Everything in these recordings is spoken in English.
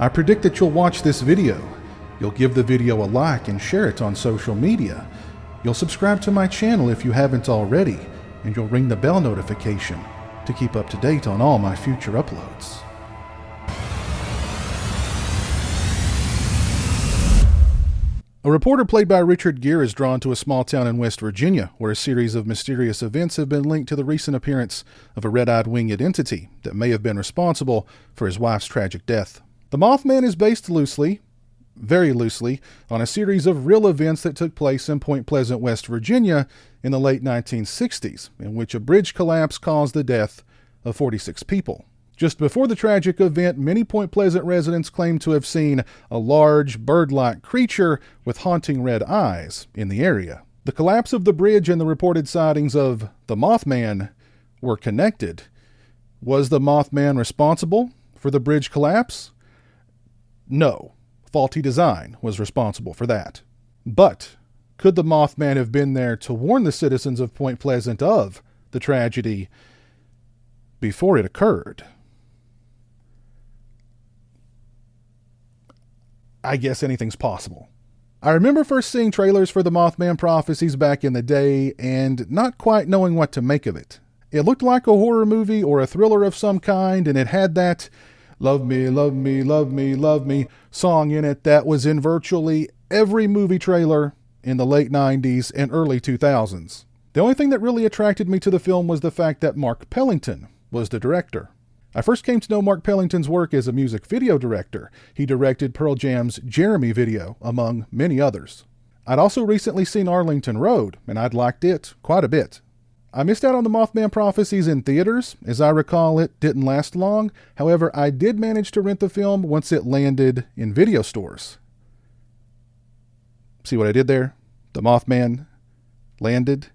I predict that you'll watch this video. You'll give the video a like and share it on social media. You'll subscribe to my channel if you haven't already, and you'll ring the bell notification to keep up to date on all my future uploads. A reporter played by Richard Gere is drawn to a small town in West Virginia where a series of mysterious events have been linked to the recent appearance of a red-eyed winged entity that may have been responsible for his wife's tragic death. The Mothman is based loosely, very loosely, on a series of real events that took place in Point Pleasant, West Virginia in the late 1960s, in which a bridge collapse caused the death of 46 people. Just before the tragic event, many Point Pleasant residents claimed to have seen a large, bird-like creature with haunting red eyes in the area. The collapse of the bridge and the reported sightings of the Mothman were connected. Was the Mothman responsible for the bridge collapse? No. Faulty design was responsible for that. But could the Mothman have been there to warn the citizens of Point Pleasant of the tragedy before it occurred? I guess anything's possible. I remember first seeing trailers for the Mothman Prophecies back in the day and not quite knowing what to make of it. It looked like a horror movie or a thriller of some kind, and it had that "Love me, love me, love me, love me" song in it that was in virtually every movie trailer in the late 90s and early 2000s. The only thing that really attracted me to the film was the fact that Mark Pellington was the director. I first came to know Mark Pellington's work as a music video director. He directed Pearl Jam's Jeremy video, among many others. I'd also recently seen Arlington Road, and I'd liked it quite a bit. I missed out on the Mothman Prophecies in theaters. As I recall, it didn't last long. However, I did manage to rent the film once it landed in video stores. See what I did there? The Mothman landed.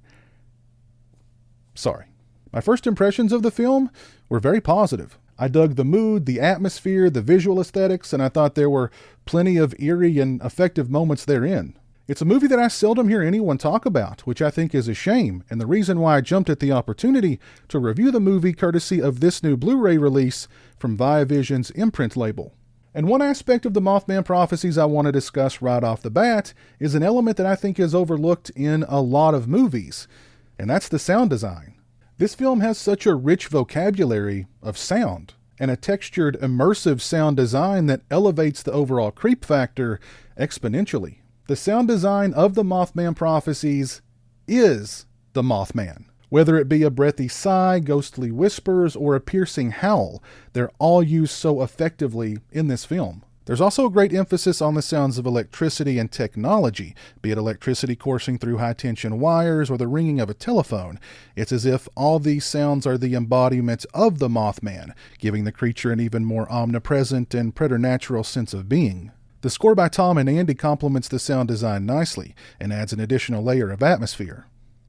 Sorry. My first impressions of the film were very positive. I dug the mood, the atmosphere, the visual aesthetics, and I thought there were plenty of eerie and effective moments therein. It's a movie that I seldom hear anyone talk about, which I think is a shame, and the reason why I jumped at the opportunity to review the movie courtesy of this new Blu-ray release from Viavision's Imprint label. And one aspect of the Mothman Prophecies I want to discuss right off the bat is an element that I think is overlooked in a lot of movies, and that's the sound design. This film has such a rich vocabulary of sound and a textured, immersive sound design that elevates the overall creep factor exponentially. The sound design of the Mothman Prophecies is the Mothman. Whether it be a breathy sigh, ghostly whispers, or a piercing howl, they're all used so effectively in this film. There's also a great emphasis on the sounds of electricity and technology, be it electricity coursing through high-tension wires or the ringing of a telephone. It's as if all these sounds are the embodiment of the Mothman, giving the creature an even more omnipresent and preternatural sense of being. The score by Tom and Andy complements the sound design nicely and adds an additional layer of atmosphere.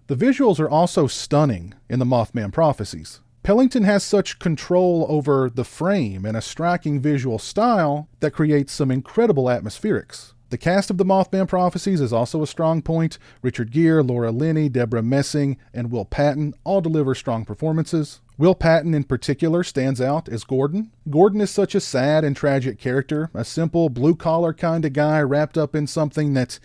The visuals are also stunning in the Mothman Prophecies. Pellington has such control over the frame and a striking visual style that creates some incredible atmospherics. The cast of the Mothman Prophecies is also a strong point. Richard Gere, Laura Linney, Deborah Messing, and Will Patton all deliver strong performances. Will Patton in particular stands out as Gordon. Gordon is such a sad and tragic character, a simple blue-collar kind of guy wrapped up in something that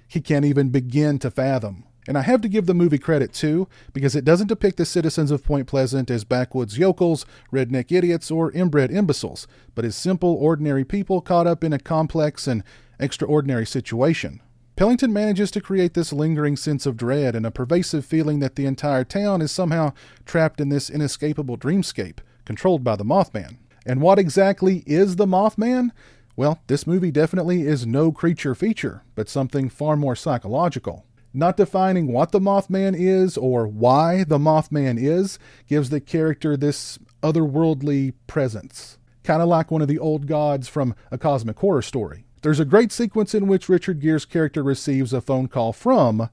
he can't even begin to fathom. And I have to give the movie credit too, because it doesn't depict the citizens of Point Pleasant as backwoods yokels, redneck idiots, or inbred imbeciles, but as simple, ordinary people caught up in a complex and extraordinary situation. Pellington manages to create this lingering sense of dread and a pervasive feeling that the entire town is somehow trapped in this inescapable dreamscape, controlled by the Mothman. And what exactly is the Mothman? Well, this movie definitely is no creature feature, but something far more psychological. Not defining what the Mothman is or why the Mothman is gives the character this otherworldly presence, kind of like one of the old gods from a cosmic horror story. There's a great sequence in which Richard Gere's character receives a phone call from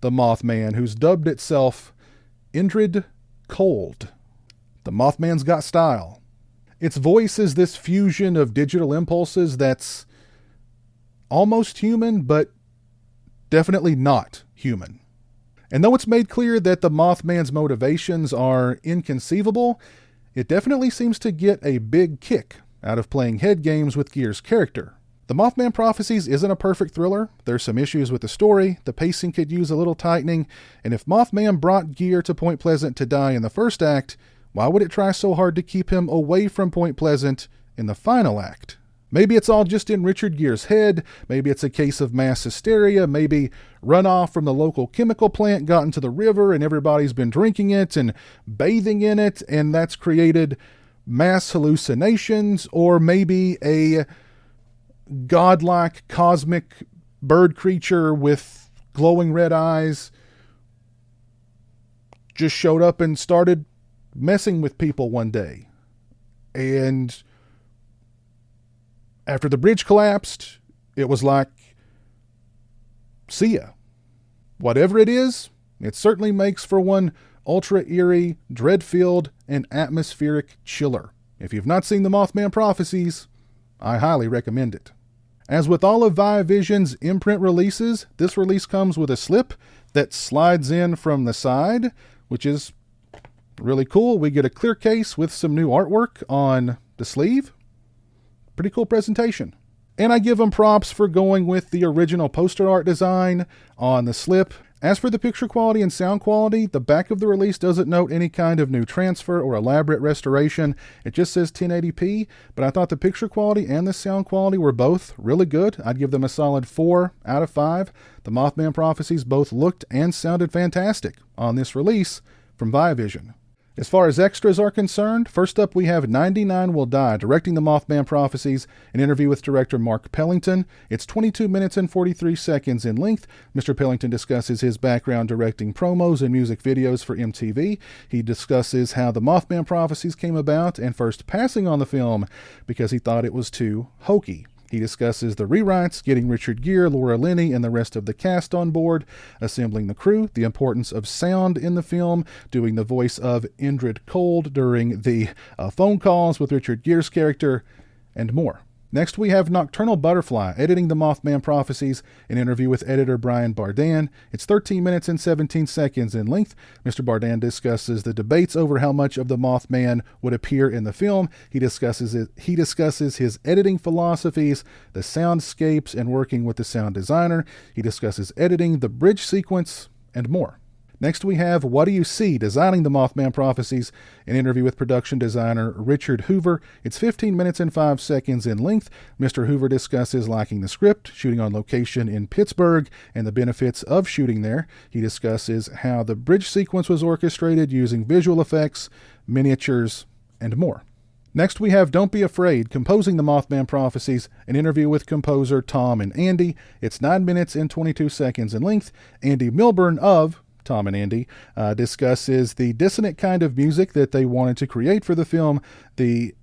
the Mothman, who's dubbed itself Indrid Cold. The Mothman's got style. Its voice is this fusion of digital impulses that's almost human, but definitely not human. And though it's made clear that the Mothman's motivations are inconceivable, it definitely seems to get a big kick out of playing head games with Gear's character. The Mothman Prophecies isn't a perfect thriller. There's some issues with the story, the pacing could use a little tightening, and if Mothman brought Gear to Point Pleasant to die in the first act, why would it try so hard to keep him away from Point Pleasant in the final act? Maybe it's all just in Richard Gere's head, maybe it's a case of mass hysteria, maybe runoff from the local chemical plant got into the river and everybody's been drinking it and bathing in it, and that's created mass hallucinations, or maybe a godlike cosmic bird creature with glowing red eyes just showed up and started messing with people one day. And after the bridge collapsed, it was like, see ya. Whatever it is, it certainly makes for one ultra eerie, dread-filled, and atmospheric chiller. If you've not seen the Mothman Prophecies, I highly recommend it. As with all of Viavision's Imprint releases, this release comes with a slip that slides in from the side, which is really cool. We get a clear case with some new artwork on the sleeve. Pretty cool presentation. And I give them props for going with the original poster art design on the slip. As for the picture quality and sound quality, the back of the release doesn't note any kind of new transfer or elaborate restoration. It just says 1080p, but I thought the picture quality and the sound quality were both really good. I'd give them a solid 4 out of 5. The Mothman Prophecies both looked and sounded fantastic on this release from Viavision. As far as extras are concerned, first up we have 99 Will Die, directing the Mothman Prophecies, an interview with director Mark Pellington. It's 22 minutes and 43 seconds in length. Mr. Pellington discusses his background directing promos and music videos for MTV. He discusses how the Mothman Prophecies came about and first passing on the film because he thought it was too hokey. He discusses the rewrites, getting Richard Gere, Laura Linney, and the rest of the cast on board, assembling the crew, the importance of sound in the film, doing the voice of Indrid Cold during the phone calls with Richard Gere's character, and more. Next, we have Nocturnal Butterfly, editing the Mothman Prophecies, an interview with editor Brian Bardan. It's 13 minutes and 17 seconds in length. Mr. Bardan discusses the debates over how much of the Mothman would appear in the film. He discusses his editing philosophies, the soundscapes, and working with the sound designer. He discusses editing, the bridge sequence, and more. Next we have What Do You See? Designing the Mothman Prophecies, an interview with production designer Richard Hoover. It's 15 minutes and 5 seconds in length. Mr. Hoover discusses liking the script, shooting on location in Pittsburgh, and the benefits of shooting there. He discusses how the bridge sequence was orchestrated using visual effects, miniatures, and more. Next we have Don't Be Afraid, composing the Mothman Prophecies, an interview with composer Tom and Andy. It's 9 minutes and 22 seconds in length. Andy Milburn of Tom and Andy discusses the dissonant kind of music that they wanted to create for the film, the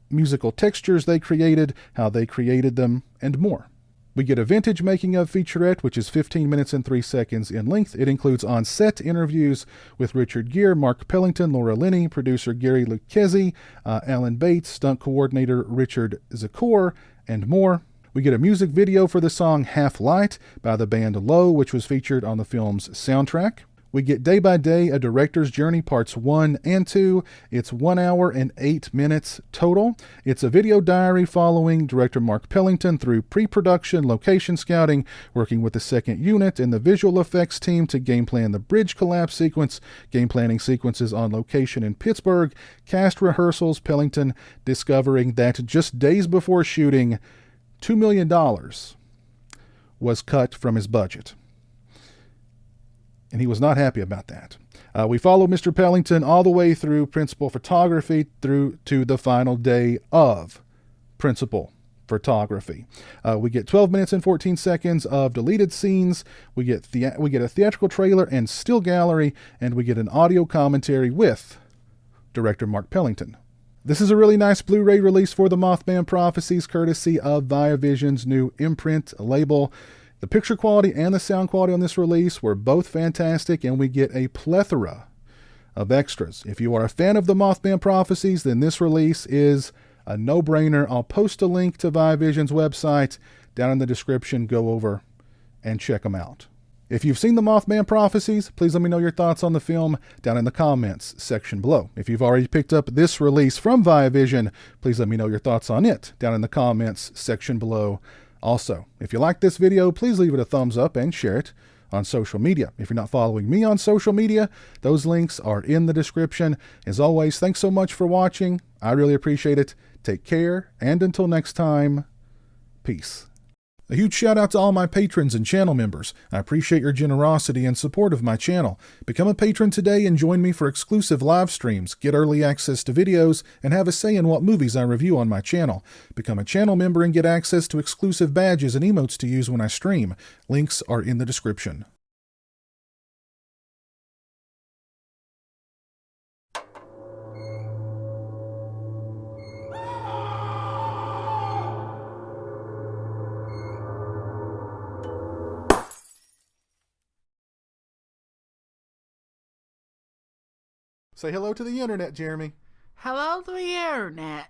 musical textures they created, how they created them, and more. We get a vintage making of featurette, which is 15 minutes and 3 seconds in length. It includes on-set interviews with Richard Gere, Mark Pellington, Laura Linney, producer Gary Lucchese, Alan Bates, stunt coordinator Richard Zakor, and more. We get a music video for the song Half Light by the band Low, which was featured on the film's soundtrack. We get Day by Day, A Director's Journey, Parts 1 and 2. It's 1 hour and 8 minutes total. It's a video diary following director Mark Pellington through pre-production, location scouting, working with the second unit and the visual effects team to game plan the bridge collapse sequence, game planning sequences on location in Pittsburgh, cast rehearsals, Pellington discovering that just days before shooting, $2 million was cut from his budget. And he was not happy about that. We follow Mr. Pellington all the way through principal photography through to the final day of principal photography. We get 12 minutes and 14 seconds of deleted scenes. We get a theatrical trailer and still gallery, and we get an audio commentary with director Mark Pellington. This is a really nice Blu-ray release for the Mothman Prophecies, courtesy of Viavision's new Imprint label. The picture quality and the sound quality on this release were both fantastic, and we get a plethora of extras. If you are a fan of the Mothman Prophecies, then this release is a no-brainer. I'll post a link to Viavision's website down in the description. Go over and check them out. If you've seen the Mothman Prophecies, please let me know your thoughts on the film down in the comments section below. If you've already picked up this release from Viavision, please let me know your thoughts on it down in the comments section below. Also, if you like this video, please leave it a thumbs up and share it on social media. If you're not following me on social media, those links are in the description. As always, thanks so much for watching. I really appreciate it. Take care, and until next time, peace. A huge shout out to all my patrons and channel members. I appreciate your generosity and support of my channel. Become a patron today and join me for exclusive live streams, get early access to videos, and have a say in what movies I review on my channel. Become a channel member and get access to exclusive badges and emotes to use when I stream. Links are in the description. Say hello to the internet, Jeremy. Hello to the internet.